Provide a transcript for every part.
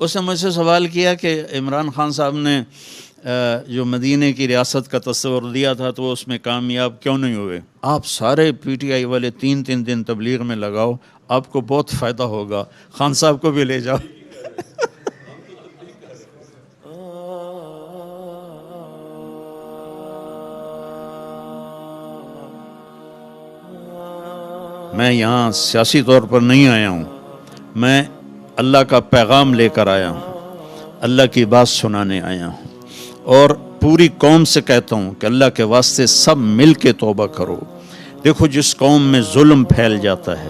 اس نے مجھ سے سوال کیا کہ عمران خان صاحب نے جو مدینے کی ریاست کا تصور دیا تھا تو وہ اس میں کامیاب کیوں نہیں ہوئے؟ آپ سارے پی ٹی آئی والے 3 دن تبلیغ میں لگاؤ، آپ کو بہت فائدہ ہوگا، خان صاحب کو بھی لے جاؤ۔ میں یہاں سیاسی طور پر نہیں آیا ہوں، میں اللہ کا پیغام لے کر آیا ہوں، اللہ کی بات سنانے آیا ہوں، اور پوری قوم سے کہتا ہوں کہ اللہ کے واسطے سب مل کے توبہ کرو۔ دیکھو، جس قوم میں ظلم پھیل جاتا ہے،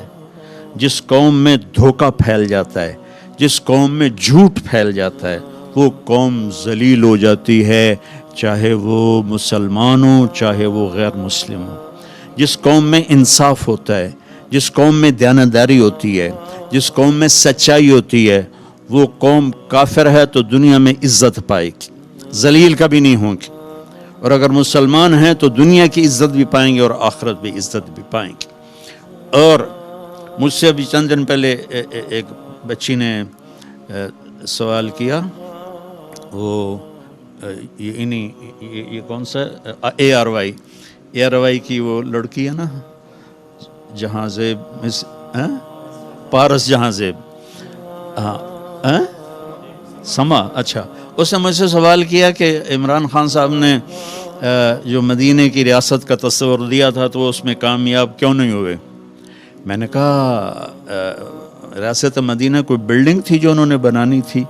جس قوم میں دھوکہ پھیل جاتا ہے، جس قوم میں جھوٹ پھیل جاتا ہے، وہ قوم ذلیل ہو جاتی ہے، چاہے وہ مسلمان ہو چاہے وہ غیر مسلم ہو۔ جس قوم میں انصاف ہوتا ہے، جس قوم میں دیانتداری ہوتی ہے، جس قوم میں سچائی ہوتی ہے، وہ قوم کافر ہے تو دنیا میں عزت پائے گی، ذلیل کبھی نہیں ہوں گی، اور اگر مسلمان ہیں تو دنیا کی عزت بھی پائیں گے اور آخرت بھی عزت بھی پائیں گے۔ اور مجھ سے ابھی چند دن پہلے ایک بچی نے سوال کیا، وہ یہ کون سا اے آر وائی کی وہ لڑکی ہے نا، جہاں زیب پارس جہاں زیب، سما، اچھا، اس نے مجھ سے سوال کیا کہ عمران خان صاحب نے جو مدینے کی ریاست کا تصور دیا تھا تو وہ اس میں کامیاب کیوں نہیں ہوئے؟ میں نے کہا ریاست مدینہ کوئی بلڈنگ تھی جو انہوں نے بنانی تھی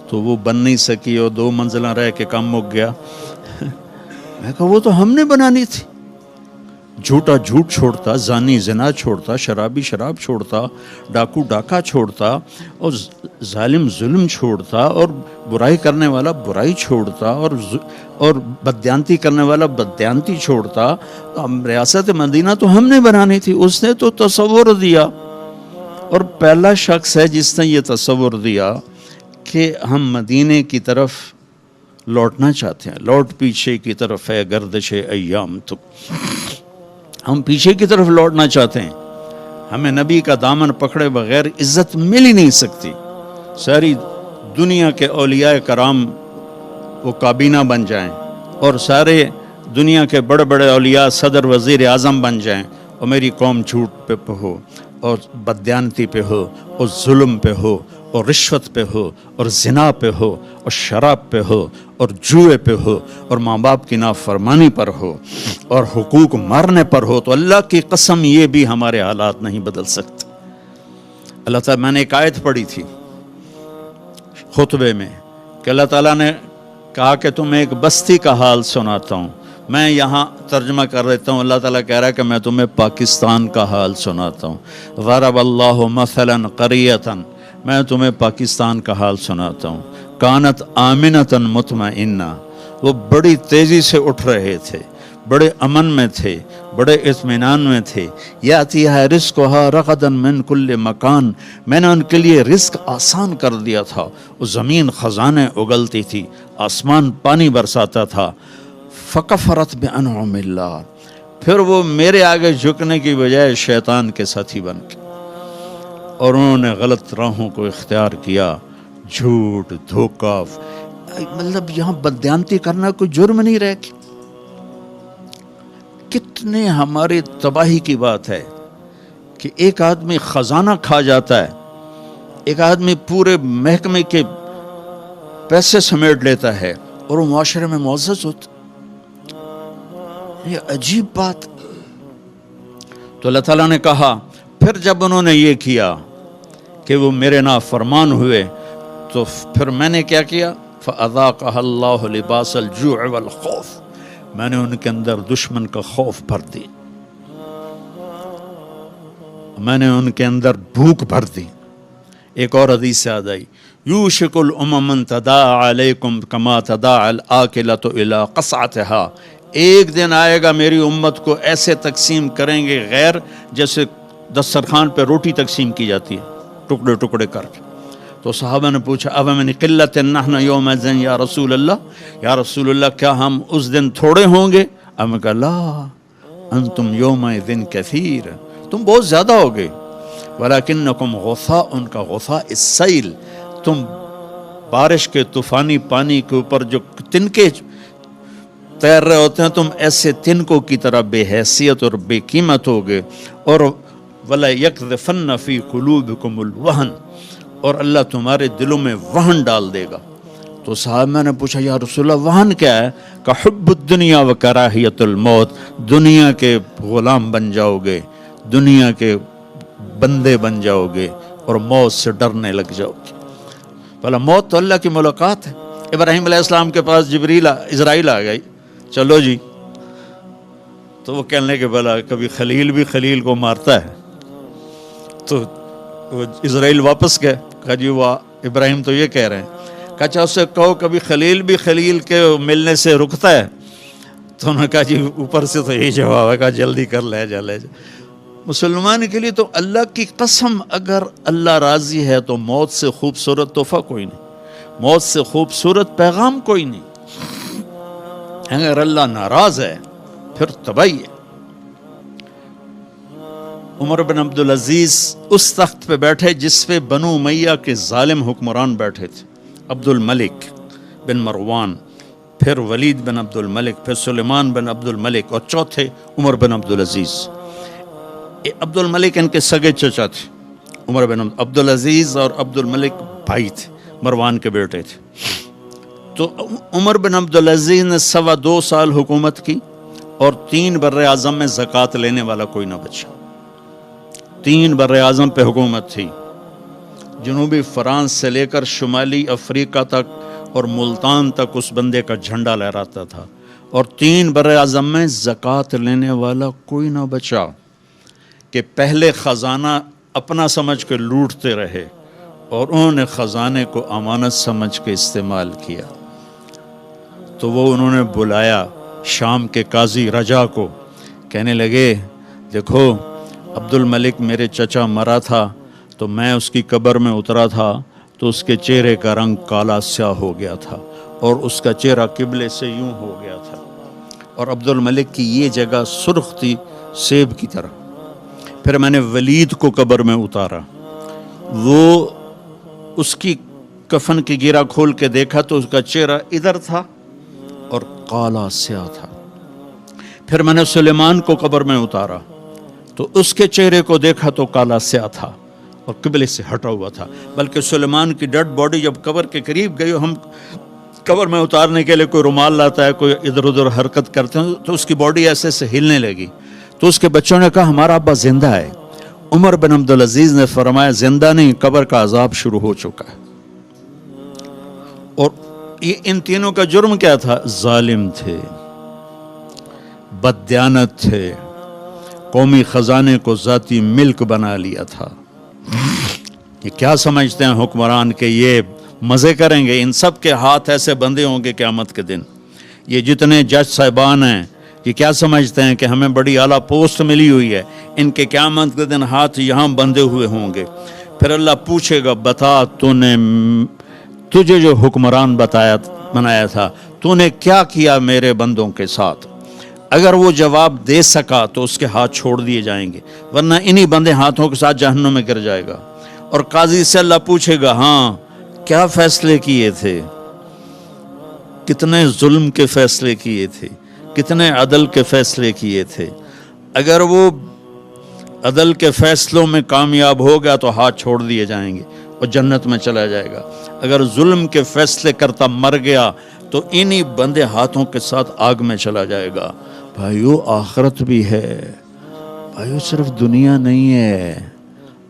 تو وہ بن نہیں سکی اور 2 منزلہ رہ کے کام مک گیا۔ میں کہا وہ تو ہم نے بنانی تھی۔ جھوٹا جھوٹ چھوڑتا، زانی زنا چھوڑتا، شرابی شراب چھوڑتا، ڈاکو ڈاکہ چھوڑتا، اور ظالم ظلم چھوڑتا، اور برائی کرنے والا برائی چھوڑتا، اور بددیانتی کرنے والا بددیانتی چھوڑتا۔ ریاست مدینہ تو ہم نے بنانی تھی، اس نے تو تصور دیا، اور پہلا شخص ہے جس نے یہ تصور دیا کہ ہم مدینے کی طرف لوٹنا چاہتے ہیں۔ لوٹ پیچھے کی طرف ہے گردش ایام، تو ہم پیچھے کی طرف لوٹنا چاہتے ہیں۔ ہمیں نبی کا دامن پکڑے بغیر عزت مل ہی نہیں سکتی۔ ساری دنیا کے اولیاء کرام وہ کابینہ بن جائیں، اور سارے دنیا کے بڑے بڑے اولیاء صدر وزیر اعظم بن جائیں، اور میری قوم جھوٹ پہ ہو، اور بددیانتی پہ ہو، اور ظلم پہ ہو، اور رشوت پہ ہو، اور زنا پہ ہو، اور شراب پہ ہو، اور جوئے پہ ہو، اور ماں باپ کی نافرمانی پر ہو، اور حقوق مارنے پر ہو، تو اللہ کی قسم یہ بھی ہمارے حالات نہیں بدل سکتے۔ اللہ تعالیٰ، میں نے ایک آیت پڑھی تھی خطبے میں کہ اللہ تعالیٰ نے کہا کہ تمہیں ایک بستی کا حال سناتا ہوں۔ میں یہاں ترجمہ کر دیتا ہوں، اللہ تعالیٰ کہہ رہا ہے کہ میں تمہیں پاکستان کا حال سناتا ہوں۔ ضرب اللہ مثلا قریۃ، میں تمہیں پاکستان کا حال سناتا ہوں۔ کانت آمنۃ مطمئنہ، وہ بڑی تیزی سے اٹھ رہے تھے، بڑے امن میں تھے، بڑے اطمینان میں تھے۔ یاتیھا رزقھا رغدا من کل مکان، میں نے ان کے لیے رزق آسان کر دیا تھا۔ وہ زمین خزانے اگلتی تھی، آسمان پانی برساتا تھا۔ فکفرت بانعم اللہ، پھر وہ میرے آگے جھکنے کی بجائے شیطان کے ساتھی بن کے، اور انہوں نے غلط راہوں کو اختیار کیا، جھوٹ، دھوکہ، مطلب یہاں بددیانتی کرنا کوئی جرم نہیں رہ گیا۔ کتنے ہماری تباہی کی بات ہے کہ ایک آدمی خزانہ کھا جاتا ہے، ایک آدمی پورے محکمے کے پیسے سمیٹ لیتا ہے، اور وہ معاشرے میں معزز ہوتا۔ یہ عجیب بات۔ تو اللہ تعالیٰ نے کہا پھر جب انہوں نے یہ کیا کہ وہ میرے نافرمان ہوئے، تو پھر میں نے کیا کیا؟ فَأَذَاقَهَا اللَّهُ لِبَاسَ الْجُوعِ وَالْخَوْفِ، میں نے ان کے اندر دشمن کا خوف بھر دی، میں نے ان کے اندر بھوک بھر دی۔ ایک اور حدیث سے یاد آئی، یوشک الامم ان تداعی علیکم کما تداعی الآکلۃ الی قصعتها، ایک دن آئے گا میری امت کو ایسے تقسیم کریں گے غیر جیسے دسترخوان پہ روٹی تقسیم کی جاتی ہے، ٹکڑے ٹکڑے کر کے۔ تو صحابہ نے پوچھا اب من قلت نحن یومئذ یا رسول اللہ، یا رسول اللہ کیا ہم اس دن تھوڑے ہوں گے؟ اب میں کہا لا انتم یومئذ کثیر، تم بہت زیادہ ہوگے، ولکنکم غثاء، ان کا غثاء السیل، تم بارش کے طوفانی پانی کے اوپر جو تنکے تیر رہے ہوتے ہیں، تم ایسے تنکوں کی طرح بے حیثیت اور بے قیمت ہوگے، اور وَلَا يَقْذِفَنَّ فِي قُلُوبِكُمُ الْوَهْنَ، اور اللہ تمہارے دلوں میں وہن ڈال دے گا۔ تو صحابہ نے پوچھا یا رسول اللہ وہن کیا ہے؟ کہ حب الدنیا و کراہیت الموت، دنیا کے غلام بن جاؤ گے، دنیا کے بندے بن جاؤ گے، اور موت سے ڈرنے لگ جاؤ گے۔ بھلا موت تو اللہ کی ملاقات ہے۔ ابراہیم علیہ السلام کے پاس اسرائیل آ گئی، چلو جی، تو وہ کہنے لگے بھلا کبھی خلیل بھی خلیل کو مارتا ہے؟ تو وہ اسرائیل واپس گئے، کہا جی وہ ابراہیم تو یہ کہہ رہے ہیں، کہا اچھا اس سے کہو کبھی خلیل بھی خلیل کے ملنے سے رکتا ہے؟ تو انہوں نے کہا جی اوپر سے تو یہی جواب ہے، کہا جلدی کر لے جا لے جا۔ مسلمان کے لیے تو اللہ کی قسم، اگر اللہ راضی ہے تو موت سے خوبصورت تحفہ کوئی نہیں، موت سے خوبصورت پیغام کوئی نہیں۔ اگر اللہ ناراض ہے پھر تباہی ہے۔ عمر بن عبدالعزیز اس تخت پہ بیٹھے جس پہ بنو امیہ کے ظالم حکمران بیٹھے تھے، عبد الملک بن مروان، پھر ولید بن عبد الملک، پھر سلیمان بن عبد الملک، اور چوتھے عمر بن عبدالعزیز۔ عبد الملک ان کے سگے چچا تھے، عمر بن عبدالعزیز اور عبد الملک بھائی تھے، مروان کے بیٹے تھے۔ تو عمر بن عبدالعزیز نے 2.25 سال حکومت کی، اور 3 بر اعظم میں زکوٰۃ لینے والا کوئی نہ بچا۔ 3 بر اعظم پہ حکومت تھی، جنوبی فرانس سے لے کر شمالی افریقہ تک اور ملتان تک اس بندے کا جھنڈا لہراتا تھا، اور 3 بر اعظم میں زکوٰۃ لینے والا کوئی نہ بچا، کہ پہلے خزانہ اپنا سمجھ کے لوٹتے رہے، اور انہوں نے خزانے کو امانت سمجھ کے استعمال کیا۔ تو وہ انہوں نے بلایا شام کے قاضی رجا کو، کہنے لگے دیکھو عبد الملک میرے چچا مرا تھا تو میں اس کی قبر میں اترا تھا، تو اس کے چہرے کا رنگ کالا سیاہ ہو گیا تھا، اور اس کا چہرہ قبلے سے یوں ہو گیا تھا، اور عبد الملک کی یہ جگہ سرخ تھی سیب کی طرح۔ پھر میں نے ولید کو قبر میں اتارا، وہ اس کی کفن کی گیرا کھول کے دیکھا تو اس کا چہرہ ادھر تھا اور کالا سیاہ تھا۔ پھر میں نے سلیمان کو قبر میں اتارا تو اس کے چہرے کو دیکھا تو کالا سیاہ تھا اور قبلے سے ہٹا ہوا تھا، بلکہ سلیمان کی ڈیڈ باڈی جب قبر کے قریب گئی، ہم قبر میں اتارنے کے لیے کوئی رومال لاتا ہے، کوئی ادھر ادھر حرکت کرتے ہیں تو اس کی باڈی ایسے سے ہلنے لگی، تو اس کے بچوں نے کہا ہمارا ابا زندہ ہے۔ عمر بن عبدالعزیز نے فرمایا زندہ نہیں، قبر کا عذاب شروع ہو چکا ہے۔ اور یہ ان تینوں کا جرم کیا تھا؟ ظالم تھے، بددیانت تھے، قومی خزانے کو ذاتی ملک بنا لیا تھا۔ یہ کیا سمجھتے ہیں حکمران کہ یہ مزے کریں گے؟ ان سب کے ہاتھ ایسے بندھے ہوں گے قیامت کے دن۔ یہ جتنے جج صاحبان ہیں یہ کیا سمجھتے ہیں کہ ہمیں بڑی اعلیٰ پوسٹ ملی ہوئی ہے؟ ان کے قیامت کے دن ہاتھ یہاں بندھے ہوئے ہوں گے۔ پھر اللہ پوچھے گا بتا تجھے جو حکمران بنایا تھا تو نے کیا کیا میرے بندوں کے ساتھ؟ اگر وہ جواب دے سکا تو اس کے ہاتھ چھوڑ دیے جائیں گے، ورنہ انہی بندے ہاتھوں کے ساتھ جہنم میں گر جائے گا۔ اور قاضی سے اللہ پوچھے گا ہاں کیا فیصلے کیے تھے، کتنے ظلم کے فیصلے کیے تھے، کتنے عدل کے فیصلے کیے تھے۔ اگر وہ عدل کے فیصلوں میں کامیاب ہو گیا تو ہاتھ چھوڑ دیے جائیں گے اور جنت میں چلا جائے گا۔ اگر ظلم کے فیصلے کرتا مر گیا تو انہی بندے ہاتھوں کے ساتھ آگ میں چلا جائے گا۔ بھائیو آخرت بھی ہے، بھائیو صرف دنیا نہیں ہے،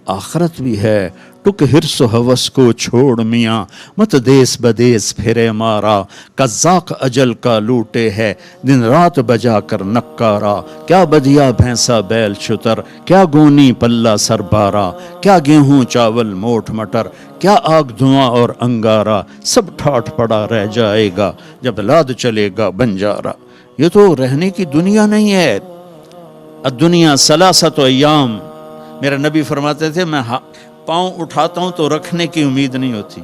آخرت بھی ہے۔ ٹک حرص و ہوس کو چھوڑ میاں، مت دیس بدیس پھرے مارا، قزاق اجل کا لوٹے ہے دن رات بجا کر نکارا۔ کیا بدیا بھینسا بیل شتر، کیا گونی پلہ سر بارا، کیا گیہوں چاول موٹ مٹر، کیا آگ دھواں اور انگارا، سب ٹھاٹ پڑا رہ جائے گا جب لاد چلے گا بنجارا۔ یہ تو رہنے کی دنیا نہیں ہے۔ الدنیا ثلاثۃ ایام، میرے نبی فرماتے تھے میں پاؤں اٹھاتا ہوں تو رکھنے کی امید نہیں ہوتی،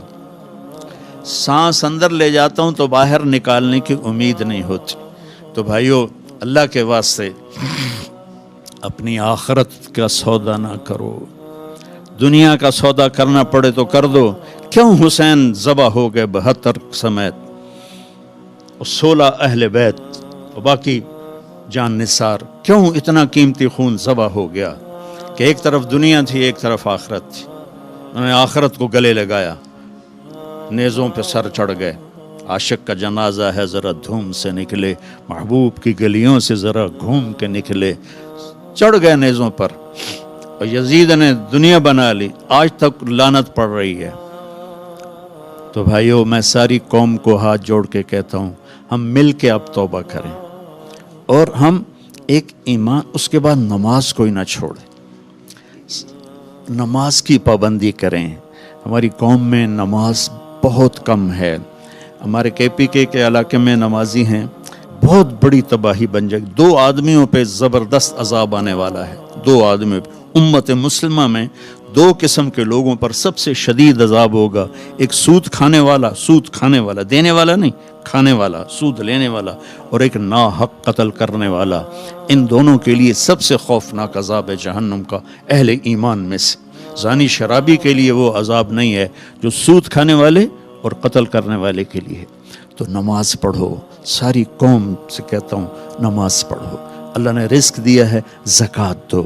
سانس اندر لے جاتا ہوں تو باہر نکالنے کی امید نہیں ہوتی۔ تو بھائیو اللہ کے واسطے اپنی آخرت کا سودا نہ کرو، دنیا کا سودا کرنا پڑے تو کر دو، کیوں حسین ذبح ہو گئے 72 سمیت، اور 16 اہل بیت اور باقی جان نثار، کیوں اتنا قیمتی خون ذبح ہو گیا؟ کہ ایک طرف دنیا تھی، ایک طرف آخرت تھی، انہوں نے آخرت کو گلے لگایا، نیزوں پہ سر چڑھ گئے۔ عاشق کا جنازہ ہے ذرا دھوم سے نکلے، محبوب کی گلیوں سے ذرا گھوم کے نکلے، چڑھ گئے نیزوں پر، اور یزید نے دنیا بنا لی، آج تک لعنت پڑ رہی ہے۔ تو بھائیو، میں ساری قوم کو ہاتھ جوڑ کے کہتا ہوں، ہم مل کے اب توبہ کریں، اور ہم ایک ایمان، اس کے بعد نماز کوئی نہ چھوڑیں، نماز کی پابندی کریں۔ ہماری قوم میں نماز بہت کم ہے، ہمارے KPK کے علاقے میں نمازی ہیں، بہت بڑی تباہی بن جائے گی۔ 2 آدمیوں پہ زبردست عذاب آنے والا ہے، 2 آدمیوں پہ۔ امت مسلمہ میں 2 قسم کے لوگوں پر سب سے شدید عذاب ہوگا، ایک سود کھانے والا، دینے والا نہیں، کھانے والا، سود لینے والا، اور ایک ناحق قتل کرنے والا۔ ان دونوں کے لیے سب سے خوفناک عذاب ہے جہنم کا، اہل ایمان میں سے۔ زانی شرابی کے لیے وہ عذاب نہیں ہے جو سود کھانے والے اور قتل کرنے والے کے لیے۔ تو نماز پڑھو، ساری قوم سے کہتا ہوں نماز پڑھو، اللہ نے رزق دیا ہے، زکوٰۃ دو،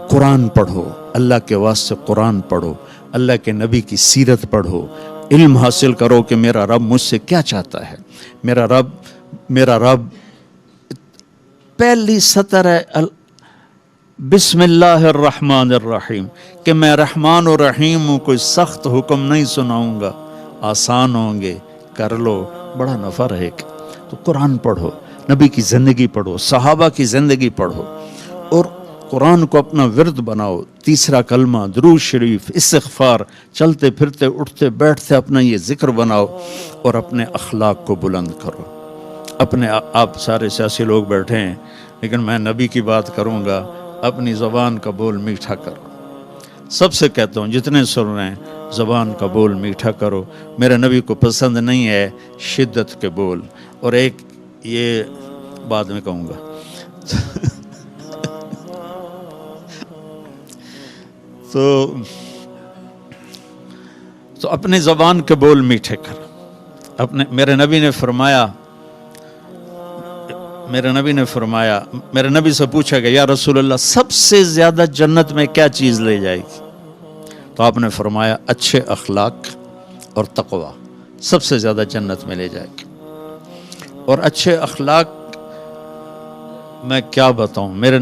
قرآن پڑھو، اللہ کے واسطے قرآن پڑھو، اللہ کے نبی کی سیرت پڑھو، علم حاصل کرو کہ میرا رب مجھ سے کیا چاہتا ہے۔ میرا رب پہلی سطر ہے بسم اللہ الرحمن الرحیم، کہ میں رحمان و رحیم ہوں، کوئی سخت حکم نہیں سناؤں گا، آسان ہوں گے، کر لو، بڑا نفع رہے گا۔ تو قرآن پڑھو، نبی کی زندگی پڑھو، صحابہ کی زندگی پڑھو، اور قرآن کو اپنا ورد بناؤ۔ تیسرا کلمہ، درود شریف، استغفار، چلتے پھرتے اٹھتے بیٹھتے اپنا یہ ذکر بناؤ، اور اپنے اخلاق کو بلند کرو۔ اپنے آپ سارے سیاسی لوگ بیٹھے ہیں، لیکن میں نبی کی بات کروں گا، اپنی زبان کا بول میٹھا کرو۔ سب سے کہتا ہوں جتنے سن رہے ہیں، زبان کا بول میٹھا کرو۔ میرے نبی کو پسند نہیں ہے شدت کے بول۔ اور ایک یہ بعد میں کہوں گا تو اپنی زبان کے بول میٹھے کرو۔ میرے نبی سے پوچھا گیا، یا رسول اللہ، سب سے زیادہ جنت میں کیا چیز لے جائے گی؟ تو آپ نے فرمایا اچھے اخلاق اور تقوی سب سے زیادہ جنت میں لے جائے گی۔ اور اچھے اخلاق میں کیا بتاؤں، میرے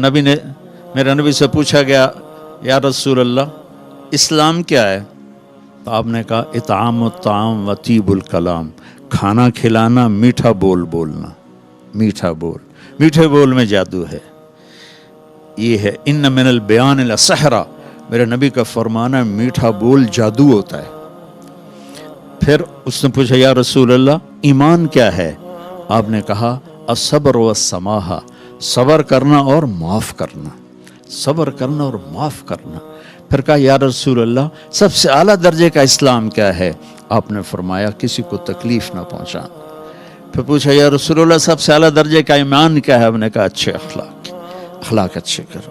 نبی سے پوچھا گیا، یا رسول اللہ، اسلام کیا ہے؟ تو آپ نے کہا اطعام الطعام و طیب الکلام، کھانا کھلانا، میٹھا بول بولنا، میٹھا بول، میٹھے بول میں جادو ہے۔ یہ ہے ان من البیان لسحرا، میرے نبی کا فرمانا ہے میٹھا بول جادو ہوتا ہے۔ پھر اس نے پوچھا، یا رسول اللہ، ایمان کیا ہے؟ آپ نے کہا الصبر والسماحہ، صبر کرنا اور معاف کرنا، صبر کرنا اور معاف کرنا۔ پھر کہا، یا رسول اللہ، سب سے اعلیٰ درجے کا اسلام کیا ہے؟ آپ نے فرمایا کسی کو تکلیف نہ پہنچانا۔ پھر پوچھا، یا رسول اللہ، سب سے اعلیٰ درجے کا ایمان کیا ہے؟ آپ نے کہا اچھے اخلاق اچھے کرو۔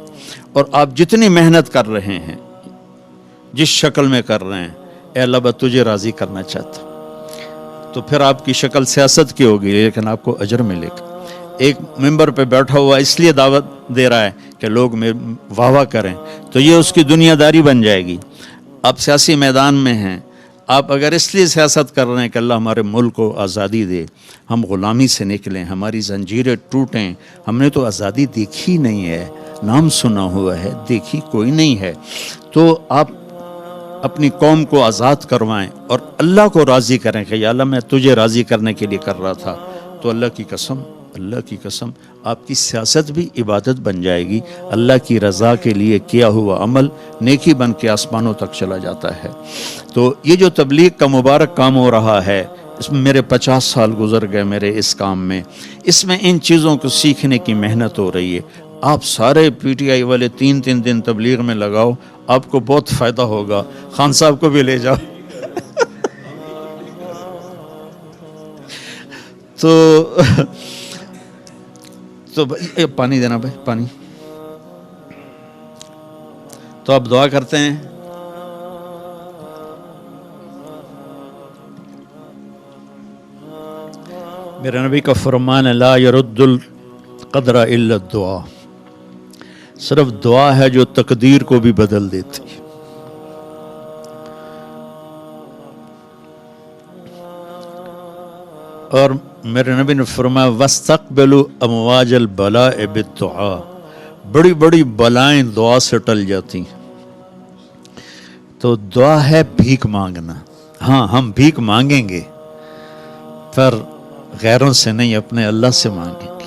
اور آپ جتنی محنت کر رہے ہیں، جس شکل میں کر رہے ہیں، اے اللہ میں تجھے راضی کرنا چاہتا ہوں، تو پھر آپ کی شکل سیاست کی ہوگی، لیکن آپ کو اجر ملے گا۔ ایک ممبر پہ بیٹھا ہوا اس لیے دعوت دے رہا ہے کہ لوگ واہ واہ کریں، تو یہ اس کی دنیا داری بن جائے گی۔ آپ سیاسی میدان میں ہیں، آپ اگر اس لیے سیاست کر رہے ہیں کہ اللہ ہمارے ملک کو آزادی دے، ہم غلامی سے نکلیں، ہماری زنجیریں ٹوٹیں، ہم نے تو آزادی دیکھی نہیں ہے، نام سنا ہوا ہے، دیکھی کوئی نہیں ہے، تو آپ اپنی قوم کو آزاد کروائیں اور اللہ کو راضی کریں کہ یا اللہ میں تجھے راضی کرنے کے لیے کر رہا تھا۔ تو اللہ کی قسم آپ کی سیاست بھی عبادت بن جائے گی، اللہ کی رضا کے لیے کیا ہوا عمل نیکی بن کے آسمانوں تک چلا جاتا ہے۔ تو یہ جو تبلیغ کا مبارک کام ہو رہا ہے، اس میں میرے 50 سال گزر گئے میرے اس کام میں، اس میں ان چیزوں کو سیکھنے کی محنت ہو رہی ہے۔ آپ سارے PTI والے 3 دن تبلیغ میں لگاؤ، آپ کو بہت فائدہ ہوگا۔ خان صاحب کو بھی لے جاؤ۔ تو پانی دینا بھائی، پانی۔ تو آپ دعا کرتے ہیں، میرے نبی کا فرمان ہے لا يرد القدر الا الدعاء، صرف دعا ہے جو تقدیر کو بھی بدل دیتی ہے۔ اور میرے نبی نے فرمایا وَاسْتَقْبِلُوا أَمْوَاجَ الْبَلَاءِ بِالدُّعَاء، بڑی بڑی بلائیں دعا سے ٹل جاتی ہیں۔ تو دعا ہے بھیک مانگنا، ہاں ہم بھیک مانگیں گے پر غیروں سے نہیں، اپنے اللہ سے مانگیں گے،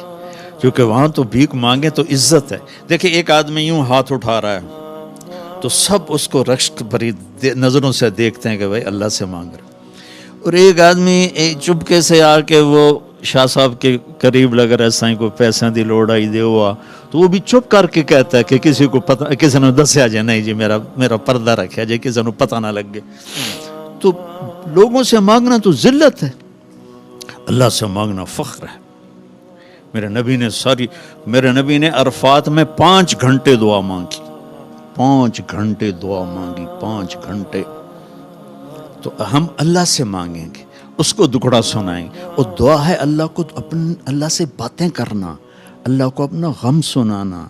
کیونکہ وہاں تو بھیک مانگیں تو عزت ہے۔ دیکھیں ایک آدمی یوں ہاتھ اٹھا رہا ہے تو سب اس کو رشک بھری نظروں سے دیکھتے ہیں کہ بھائی اللہ سے مانگ رہا ہے، اور ایک آدمی چپکے سے آ کے وہ شاہ صاحب کے قریب لگ رہا ہے، سائیں کو پیسوں دی لوڑ آئی دے ہوا، تو وہ بھی چپ کر کے کہتا ہے کہ کسی کو پتہ، کسی نے دسیا جائے نہیں جی میرا پردہ رکھا جائے، کسی نے پتہ نہ لگ گے۔ تو لوگوں سے مانگنا تو ذلت ہے، اللہ سے مانگنا فخر ہے۔ میرے نبی نے عرفات میں 5 گھنٹے دعا مانگی، 5 گھنٹے دعا مانگی، 5 گھنٹے۔ تو ہم اللہ سے مانگیں گے، اس کو دکھڑا سنائیں گے، اور دعا ہے اللہ سے باتیں کرنا، اللہ کو اپنا غم سنانا،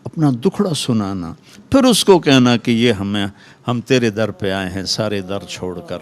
اپنا دکھڑا سنانا، پھر اس کو کہنا کہ یہ ہم تیرے در پہ آئے ہیں سارے در چھوڑ کر۔